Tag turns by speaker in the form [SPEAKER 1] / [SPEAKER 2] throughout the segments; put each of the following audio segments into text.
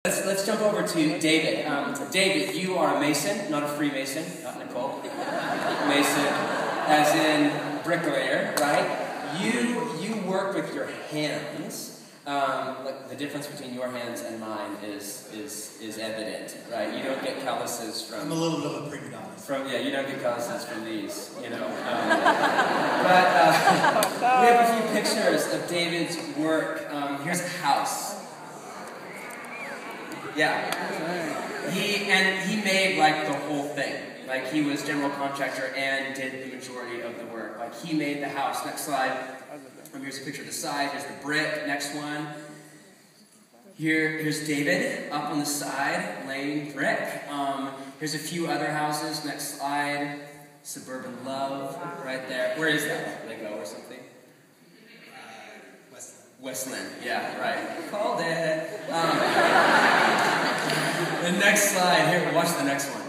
[SPEAKER 1] Let's jump over to David. David, you are a Mason, not a Freemason, not Nicole. Mason, as in bricklayer, right? You work with your hands. Like the difference between your hands and mine is evident, right? You don't get calluses from.
[SPEAKER 2] I'm a little bit of a prima donna.
[SPEAKER 1] You don't get calluses from these, you know. But we have a few pictures of David's work. Here's a house. Yeah. He made like the whole thing. Like he was general contractor and did the majority of the work. Like he made the house. Next slide. Here's a picture of the side. Here's the brick. Next one. Here's David up on the side laying brick. Here's a few other houses. Next slide. Suburban Love right there. Where is that? Lego or something? Westland. Yeah, right. Called it. The next slide. Here, watch the next one.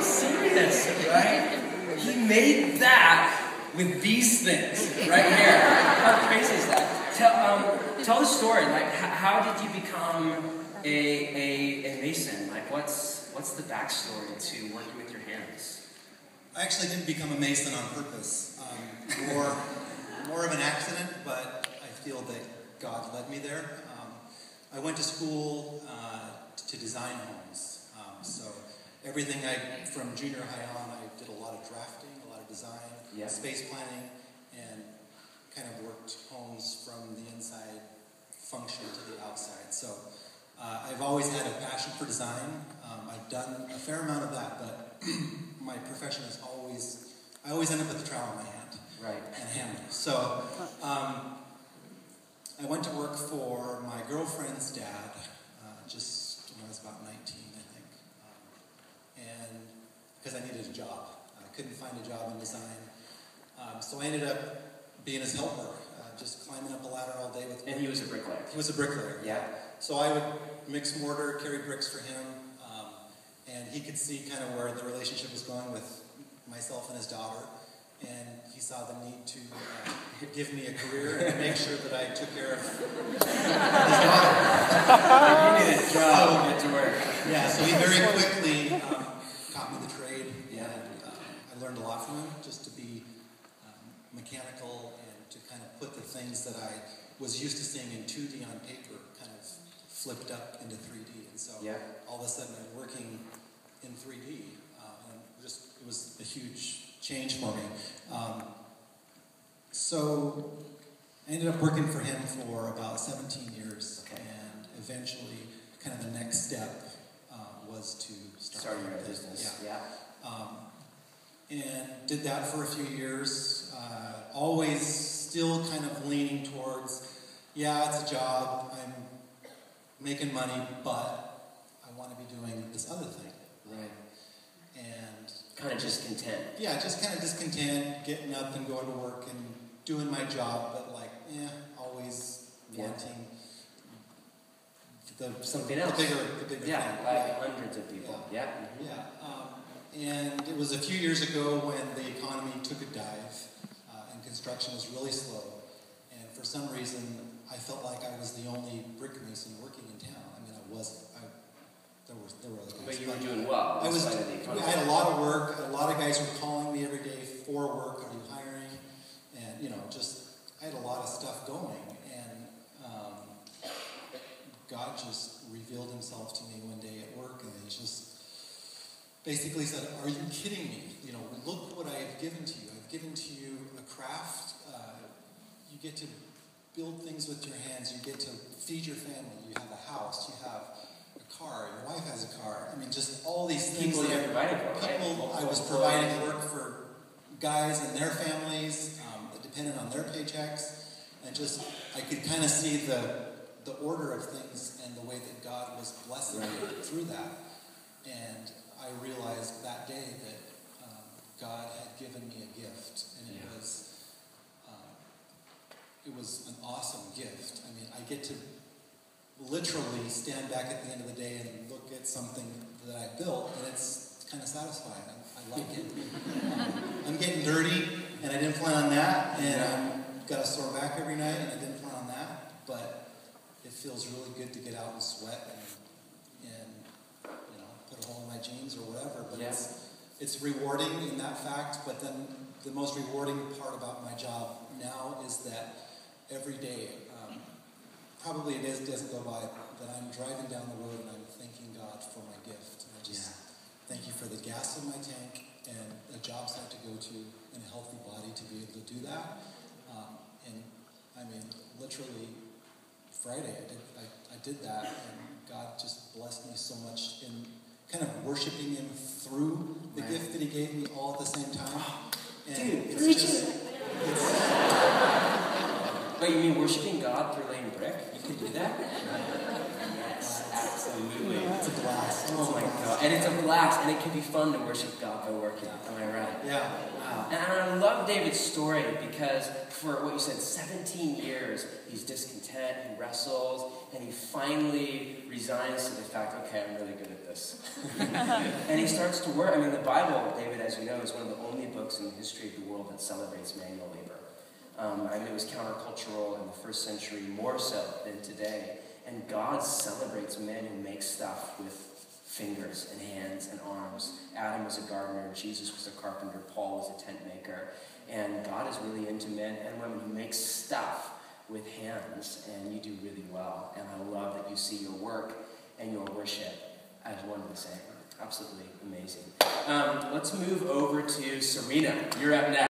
[SPEAKER 1] Serious, right? He made that with these things right here. How crazy is that? Tell the story. Like, how did you become a Mason? Like, what's the backstory to working with your hands?
[SPEAKER 2] I actually didn't become a Mason on purpose. More of an accident, but I feel that God led me there. I went to school to design homes. So everything from junior high on, I did a lot of drafting, a lot of design, space planning, and kind of worked homes from the inside function to the outside. So I've always had a passion for design. I've done a fair amount of that, but my profession is I always end up with a trowel in my hand.
[SPEAKER 1] Right.
[SPEAKER 2] And a hammer. So I went to work for my girlfriend's dad just when I was about 19, I think. And because I needed a job. I couldn't find a job in design. So I ended up being his helper, just climbing up a ladder all day with him.
[SPEAKER 1] And he was a bricklayer.
[SPEAKER 2] He was a bricklayer.
[SPEAKER 1] Yeah.
[SPEAKER 2] So I would mix mortar, carry bricks for him, and he could see kind of where the relationship was going with myself and his daughter. And he saw the need to give me a career and make sure that I took care of his daughter.
[SPEAKER 1] You needed a job to get to work.
[SPEAKER 2] Yeah, so he very quickly taught me the trade, and I learned a lot from him, just to be mechanical and to kind of put the things that I was used to seeing in 2D on paper kind of flipped up into 3D. And so all of a sudden I'm working in 3D. It was a huge change for me. So I ended up working for him for about 17 years, and eventually, kind of the next step was to start your business. And did that for a few years. Always still kind of leaning towards, it's a job, I'm making money, but I want to be doing this other thing.
[SPEAKER 1] Right.
[SPEAKER 2] And
[SPEAKER 1] kind of discontent. Yeah,
[SPEAKER 2] just kind of discontent, getting up and going to work and doing my job, but always wanting
[SPEAKER 1] something else.
[SPEAKER 2] The bigger thing.
[SPEAKER 1] Like hundreds of people. Yeah.
[SPEAKER 2] And it was a few years ago when the economy took a dive and construction was really slow. And for some reason, I felt like I was the only brick mason working in town. I mean, I wasn't. There were other guys.
[SPEAKER 1] But you were doing well.
[SPEAKER 2] I had a lot of work. A lot of guys were calling me every day for work. Are you hiring? And I had a lot of stuff going. And God just revealed himself to me one day at work, and he just basically said, "Are you kidding me? Look what I have given to you. I've given to you a craft. You get to build things with your hands. You get to feed your family. You have a house. You have a car. Your wife has a car. I mean, just all these things.
[SPEAKER 1] People you're providing for, right?
[SPEAKER 2] I was providing work for guys and their families that depended on their paychecks, and I could kind of see the order of things and the way that God was blessing me through that. And I realized that day that God had given me a gift, and it was an awesome gift. I mean, I get to literally stand back at the end of the day and look at something that I built, and it's kind of satisfying. I like it. I'm getting dirty, and I didn't plan on that, and I've got a sore back every night, and I didn't plan on that, but feels really good to get out and sweat and put a hole in my jeans or whatever. But it's rewarding in that fact. But then the most rewarding part about my job now is that every day, probably it doesn't go by, that I'm driving down the road and I'm thanking God for my gift. And I just thank you for the gas in my tank and a job site to go to and a healthy body to be able to do that. And I mean, literally Friday I did that, and God just blessed me so much in kind of worshiping Him through the gift that He gave me all at the same time. And
[SPEAKER 1] Dude, wait, you mean worshiping God through laying brick? You can do that? Yes, absolutely.
[SPEAKER 2] It's a blast.
[SPEAKER 1] Oh my God. And it's a blast, and it can be fun to worship God by working. Am I right?
[SPEAKER 2] Yeah.
[SPEAKER 1] Wow. And I love David's story because for what you said, 17 years, he's discontent, he wrestles, and he finally resigns to the fact, okay, I'm really good at this. And he starts to work. I mean, the Bible, David, as you know, is one of the only books in the history of the world that celebrates manual labor. I mean, it was countercultural in the first century, more so than today. And God celebrates men who make stuff with fingers and hands and arms. Adam was a gardener, Jesus was a carpenter, Paul was a tent maker. And God is really into men and women who make stuff with hands, and you do really well. And I love that you see your work and your worship as one and the same. Absolutely amazing. Let's move over to Serena. You're up next.